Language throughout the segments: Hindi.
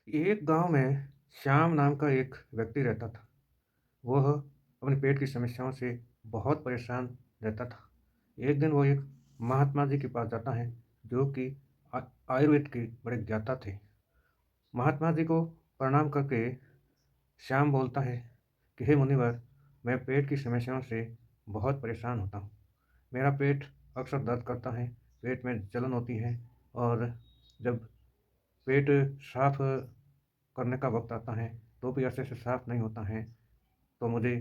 एक गांव में श्याम नाम का एक व्यक्ति रहता था। वह अपने पेट की समस्याओं से बहुत परेशान रहता था। एक दिन वो एक महात्मा जी के पास जाता है, जो कि आ- आयुर्वेद के बड़े ज्ञाता थे। महात्मा जी को प्रणाम करके श्याम बोलता है कि हे मुनिवर, मैं पेट की समस्याओं से बहुत परेशान होता हूँ। मेरा पेट अक्सर दर्द करता है, पेट में जलन होती है, और जब पेट साफ करने का वक्त आता है तो भी अच्छे से साफ नहीं होता है। तो मुझे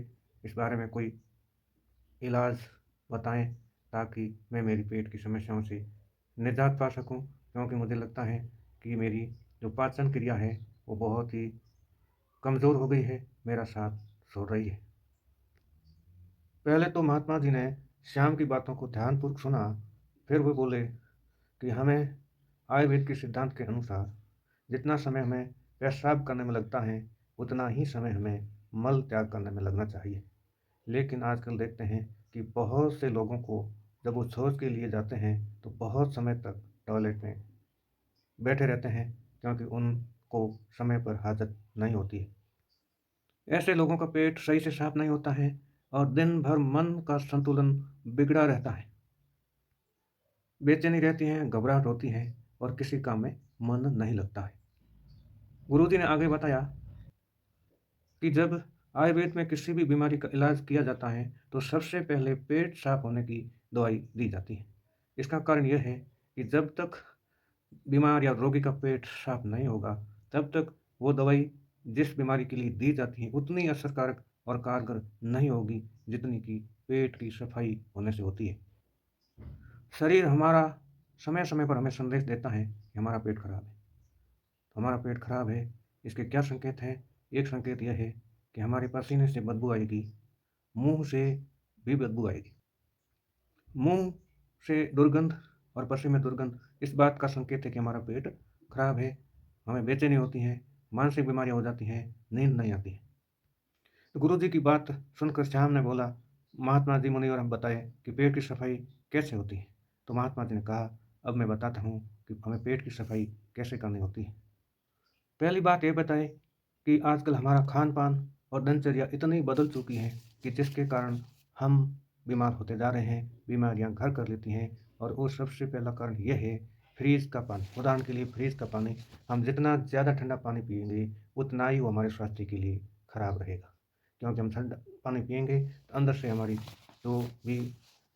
इस बारे में कोई इलाज बताएं, ताकि मैं मेरी पेट की समस्याओं से निजात पा सकूं, क्योंकि मुझे लगता है कि मेरी जो पाचन क्रिया है वो बहुत ही कमज़ोर हो गई है, मेरा साथ छोड़ रही है। पहले तो महात्मा जी ने श्याम की बातों को ध्यानपूर्वक सुना। फिर वो बोले कि हमें आयुर्वेद के सिद्धांत के अनुसार जितना समय हमें पेशाब करने में लगता है, उतना ही समय हमें मल त्याग करने में लगना चाहिए। लेकिन आजकल देखते हैं कि बहुत से लोगों को जब वो शौच के लिए जाते हैं तो बहुत समय तक टॉयलेट में बैठे रहते हैं, क्योंकि उनको समय पर हाजत नहीं होती है। ऐसे लोगों का पेट सही से साफ नहीं होता है, और दिन भर मन का संतुलन बिगड़ा रहता है। बेचैनी रहती है, घबराहट होती है, और किसी काम में मन नहीं लगता है। गुरुजी ने आगे बताया कि जब आयुर्वेद में किसी भी बीमारी का इलाज किया जाता है तो सबसे पहले पेट साफ होने की दवाई दी जाती है। इसका कारण यह है कि जब तक बीमार या रोगी का पेट साफ नहीं होगा, तब तक वो दवाई जिस बीमारी के लिए दी जाती है उतनी असरकारक और कारगर नहीं होगी, जितनी कि पेट की सफाई होने से होती है। शरीर हमारा समय समय पर हमें संदेश देता है कि हमारा पेट खराब है। हमारा पेट खराब है, इसके क्या संकेत हैं? एक संकेत यह है कि हमारे पसीने से बदबू आएगी, मुंह से भी बदबू आएगी। मुंह से दुर्गंध और पसीने में दुर्गंध इस बात का संकेत है कि हमारा पेट खराब है। हमें बेचैनी होती है, मानसिक बीमारियां हो जाती हैं, नींद नहीं आती है। तो गुरु जी की बात सुनकर श्याम ने बोला, महात्मा जी, मुनि और हम बताए कि पेट की सफाई कैसे होती है। तो महात्मा जी ने कहा, अब मैं बताता हूँ कि हमें पेट की सफाई कैसे करनी होती है। पहली बात ये बताएं कि आजकल हमारा खान-पान और दिनचर्या इतनी बदल चुकी है कि जिसके कारण हम बीमार होते जा रहे हैं, बीमारियां घर कर लेती हैं। और वो सबसे पहला कारण यह है फ्रिज का पानी। उदाहरण के लिए फ्रिज का पानी, हम जितना ज़्यादा ठंडा पानी पिएंगे उतना ही वो हमारे स्वास्थ्य के लिए खराब रहेगा, क्योंकि हम ठंडा पानी पिएंगे तो अंदर से हमारी जो भी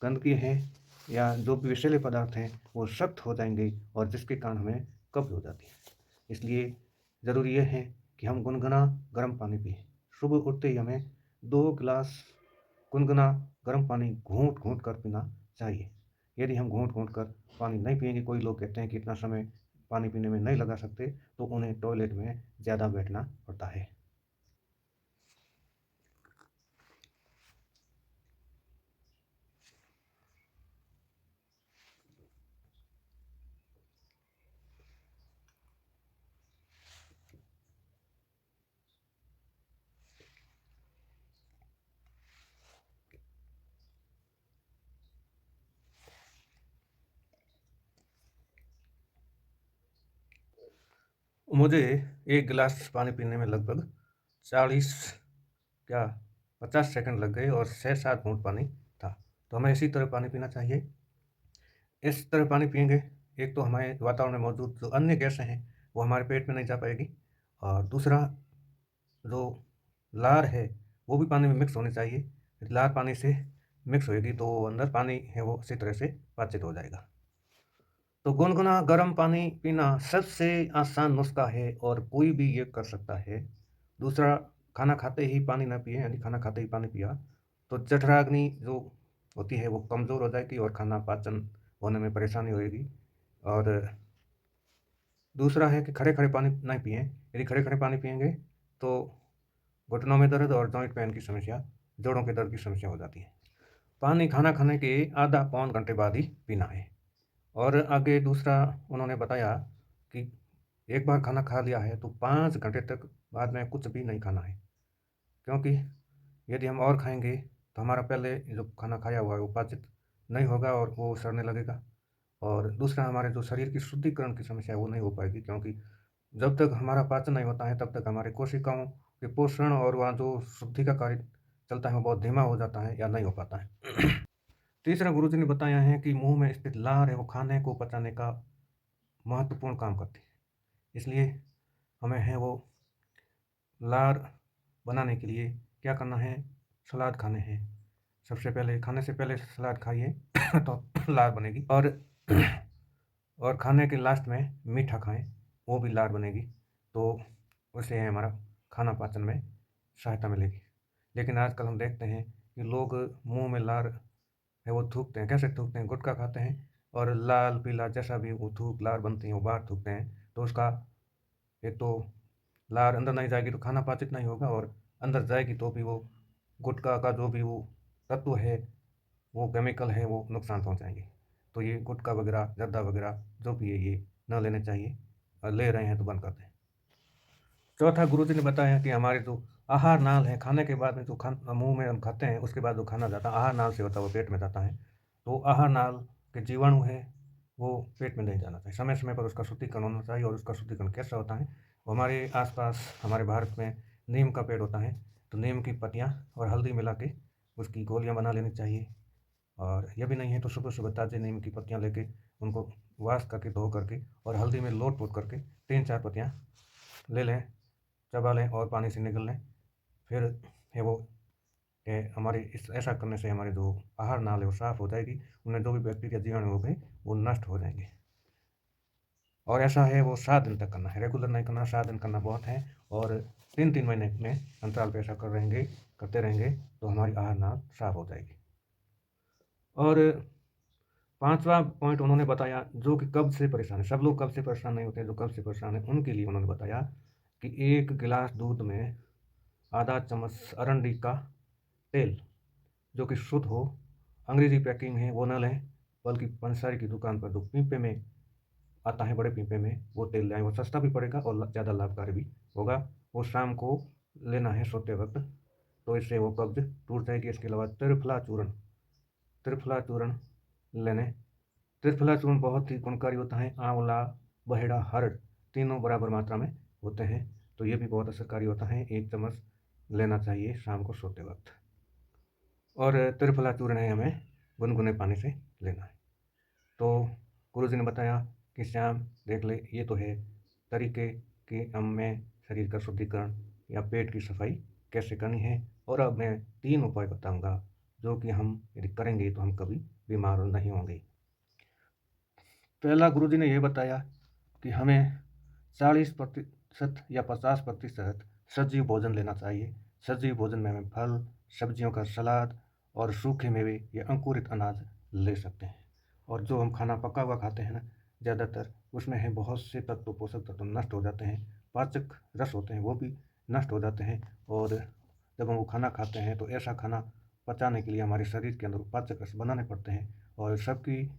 गंदगी है या जो भी विषैले पदार्थ हैं वो सख्त हो जाएंगे, और जिसके कारण हमें कब्ज हो जाती है। इसलिए ज़रूरी यह है कि हम गुनगुना गर्म पानी पिएँ। सुबह उठते ही हमें 2 गिलास गुनगुना गर्म पानी घूँट-घूँट कर पीना चाहिए। यदि हम घूँट-घूँट कर पानी नहीं पिएँगे, कोई लोग कहते हैं कि इतना समय पानी पीने में नहीं लगा सकते, तो उन्हें टॉयलेट में ज़्यादा बैठना पड़ता है। मुझे 1 गिलास पानी पीने में लगभग 40 क्या 50 सेकंड लग गए, और 6-7 घूँट पानी था। तो हमें इसी तरह पानी पीना चाहिए। इस तरह पानी पिएँगे, एक तो हमारे वातावरण में मौजूद जो अन्य गैसें हैं, वो हमारे पेट में नहीं जा पाएगी, और दूसरा जो लार है, वो भी पानी में मिक्स होनी चाहिए। लार पानी से मिक्स होएगी तो वो अंदर पानी है वो अच्छी तरह से पाचित हो जाएगा। तो गुनगुना गर्म पानी पीना सबसे आसान नुस्खा है, और कोई भी ये कर सकता है। दूसरा, खाना खाते ही पानी ना पिएँ, यानी खाना खाते ही पानी पिया तो जठराग्नि जो होती है वो कमज़ोर हो जाएगी, और खाना पाचन होने में परेशानी होएगी। और दूसरा है कि खड़े-खड़े पानी नहीं पिएँ। यदि खड़े-खड़े पानी पिएँगे तो घुटनों में दर्द और जॉइंट पेन की समस्या, जोड़ों के दर्द की समस्या हो जाती है। पानी खाना खाने के आधा पौन घंटे बाद ही पीना है। और आगे दूसरा उन्होंने बताया कि एक बार खाना खा लिया है तो 5 घंटे तक बाद में कुछ भी नहीं खाना है, क्योंकि यदि हम और खाएँगे तो हमारा पहले जो खाना खाया हुआ है वो पाचित नहीं होगा, और वो सड़ने लगेगा। और दूसरा, हमारे जो शरीर की शुद्धिकरण की समस्या है वो नहीं हो पाएगी, क्योंकि जब तक हमारा पाचन नहीं होता है, तब तक हमारे कोशिकाओं के पोषण और वहाँ जो शुद्धि का कार्य चलता है, वो बहुत धीमा हो जाता है या नहीं हो पाता है। तीसरा गुरुजी ने बताया है कि मुँह में स्थित लार है, वो खाने को पचाने का महत्वपूर्ण काम करती है। इसलिए हमें है वो लार बनाने के लिए क्या करना है, सलाद खाने हैं। सबसे पहले खाने से पहले सलाद खाइए तो लार बनेगी। और खाने के लास्ट में मीठा खाएँ, वो भी लार बनेगी। तो उससे हमारा खाना पाचन में सहायता मिलेगी। लेकिन आजकल हम देखते हैं कि लोग मुँह में लार है वो थूकते हैं। कैसे थूकते हैं? गुटखा खाते हैं और लाल, पीला जैसा भी वो थूक लार बनती है, वो बाहर थूकते हैं। तो उसका एक तो लार अंदर नहीं जाएगी तो खाना पाचित नहीं होगा, और अंदर जाएगी तो भी वो गुटखा का जो भी वो तत्व है, वो केमिकल है, वो नुकसान पहुँचाएँगे। तो ये गुटखा वगैरह, जर्दा वगैरह जो भी है, ये ना लेने चाहिए, और ले रहे हैं तो बंद कर दें। चौथा गुरुजी ने बताया कि हमारे जो आहार नाल है, खाने के बाद में जो मुँह में हम खाते हैं, उसके बाद जो खाना जाता है, आहार नाल से होता है, वो पेट में जाता है। तो आहार नाल के जीवाणु है, वो पेट में नहीं जाना चाहिए। समय-समय पर उसका शुद्धिकरण होना चाहिए, और उसका शुद्धिकरण कैसा होता है? वो हमारे आस-पास हमारे भारत में नीम का पेड़ होता है, तो नीम की पत्तियाँ और हल्दी मिला के उसकी गोलियाँ बना लेनी चाहिए। और ये भी नहीं है तो सुबह-सुबह ताज़े नीम की पत्तियाँ लेके उनको वॉश करके, धो करके और हल्दी में लोट-पोत करके 3-4 पत्तियाँ ले लें, चबा लें और पानी से निगल लें। फिर है वो हमारे इस ऐसा करने से हमारे जो आहार नाल है वो साफ़ हो जाएगी। उनमें जो भी बैक्टीरिया, जीवाणु हो गए, वो नष्ट हो जाएँगे। और ऐसा है वो 7 दिन तक करना है, रेगुलर नहीं करना, 7 दिन करना बहुत है। और 3-3 महीने में अंतराल पे ऐसा करते रहेंगे तो हमारी आहार नाल साफ़ हो जाएगी। और 5वां पॉइंट उन्होंने बताया, जो कि कब्ज़ से परेशान है। सब लोग कब्ज़ से परेशान नहीं होते हैं, जो कब्ज़ से परेशान हैं, उनके लिए उन्होंने बताया कि 1 गिलास दूध में आधा चम्मच अरंडी का तेल, जो कि शुद्ध हो, अंग्रेज़ी पैकिंग है, वो ना लें, बल्कि पंसारी की दुकान पर जो पीपे में आता है, बड़े पीपे में, वो तेल लाएँ। वो सस्ता भी पड़ेगा और ज़्यादा लाभकारी भी होगा। वो शाम को लेना है सोते वक़्त, तो इससे वो कब्ज़ टूट जाएगी। इसके अलावा त्रिफला चूर्ण लेने। त्रिफला चूर्ण बहुत ही गुणकारी होता है। आंवला, बहेड़ा, हरड़ तीनों बराबर मात्रा में होते हैं, तो ये भी बहुत असरकारी होता है। 1 चम्मच लेना चाहिए शाम को सोते वक़्त। और त्रिफला चूर्ण है, हमें गुनगुने पानी से लेना है। तो गुरुजी ने बताया कि श्याम देख ले, ये तो है तरीके कि हमें शरीर का शुद्धिकरण या पेट की सफाई कैसे करनी है। और अब मैं 3 उपाय बताऊँगा, जो कि हम यदि करेंगे तो हम कभी बीमार नहीं होंगे। पहला गुरुजी ने ये बताया कि हमें 40% या 50% सजीव भोजन लेना चाहिए। सजीव भोजन में हमें फल, सब्जियों का सलाद और सूखे मेवे या अंकुरित अनाज ले सकते हैं। और जो हम खाना पका हुआ खाते हैं ना, ज़्यादातर उसमें है बहुत से तत्व, पोषक तत्व नष्ट हो जाते हैं। पाचक रस होते हैं, वो भी नष्ट हो जाते हैं। और जब हम वो खाना खाते हैं तो ऐसा खाना पचाने के लिए हमारे शरीर के अंदर पाचक रस बनाने पड़ते हैं। और सबकी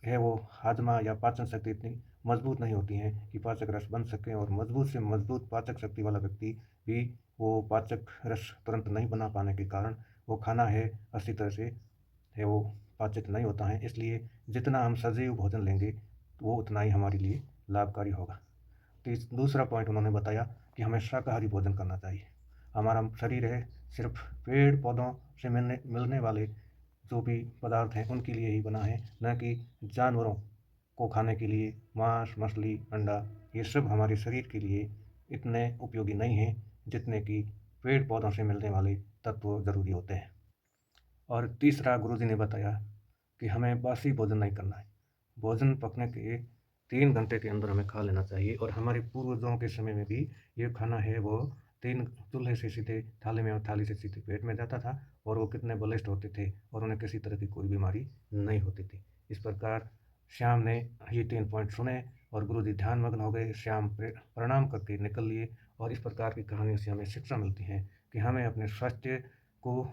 है वो हाजमा या पाचन शक्ति इतनी मजबूत नहीं होती है कि पाचक रस बन सकें। और मजबूत से मजबूत पाचक शक्ति वाला व्यक्ति भी वो पाचक रस तुरंत नहीं बना पाने के कारण वो खाना है अच्छी तरह से है वो पाचक नहीं होता है। इसलिए जितना हम सजीव भोजन लेंगे वो उतना ही हमारे लिए लाभकारी होगा। दूसरा पॉइंट उन्होंने बताया कि हमें शाकाहारी भोजन करना चाहिए। हमारा शरीर है सिर्फ पेड़ पौधों से मिलने मिलने वाले जो भी पदार्थ हैं उनके लिए ही बना है, न कि जानवरों को खाने के लिए। मांस, मछली, अंडा, ये सब हमारे शरीर के लिए इतने उपयोगी नहीं हैं जितने कि पेड़ पौधों से मिलने वाले तत्व ज़रूरी होते हैं। और तीसरा गुरुजी ने बताया कि हमें बासी भोजन नहीं करना है। भोजन पकने के 3 घंटे के अंदर हमें खा लेना चाहिए। और हमारे पूर्वजों के समय में भी ये खाना है वो 3 चूल्हे से सीधे थाली में और थाली से सीधे पेट में जाता था, और वो कितने बलिष्ठ होते थे और उन्हें किसी तरह की कोई बीमारी नहीं होती थी। इस प्रकार श्याम ने ये 3 पॉइंट सुने और गुरुजी ध्यानमग्न हो गए। श्याम प्रणाम करके निकल लिए। और इस प्रकार की कहानियों से हमें शिक्षा मिलती है कि हमें अपने स्वास्थ्य को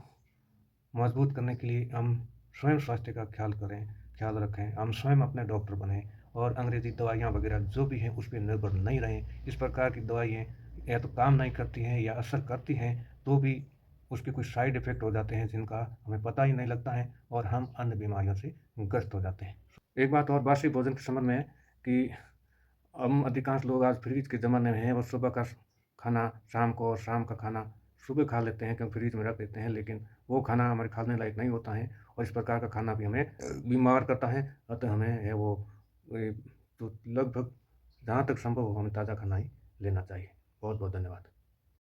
मजबूत करने के लिए हम स्वयं स्वास्थ्य का ख्याल रखें। हम स्वयं अपने डॉक्टर बनें और अंग्रेज़ी दवाइयाँ वगैरह जो भी हैं उस पे निर्भर नहीं रहें। इस प्रकार की दवाइयाँ या तो काम नहीं करती हैं या असर करती हैं तो भी उसके कुछ साइड इफ़ेक्ट हो जाते हैं जिनका हमें पता ही नहीं लगता है, और हम अन्य बीमारियों से ग्रस्त हो जाते हैं। एक बात और बासी भोजन के संबंध में है कि हम अधिकांश लोग आज फ्रिज के ज़माने में हैं, वो सुबह का खाना शाम को और शाम का खाना सुबह खा लेते हैं, क्योंकि फ्रिज में रख देते हैं, लेकिन वो खाना हमारे खाने लायक नहीं होता है और इस प्रकार का खाना भी हमें बीमार करता है। अतः हमें है वो तो लगभग जहाँ तक संभव हो हमें ताज़ा खाना ही लेना चाहिए। बहुत-बहुत धन्यवाद।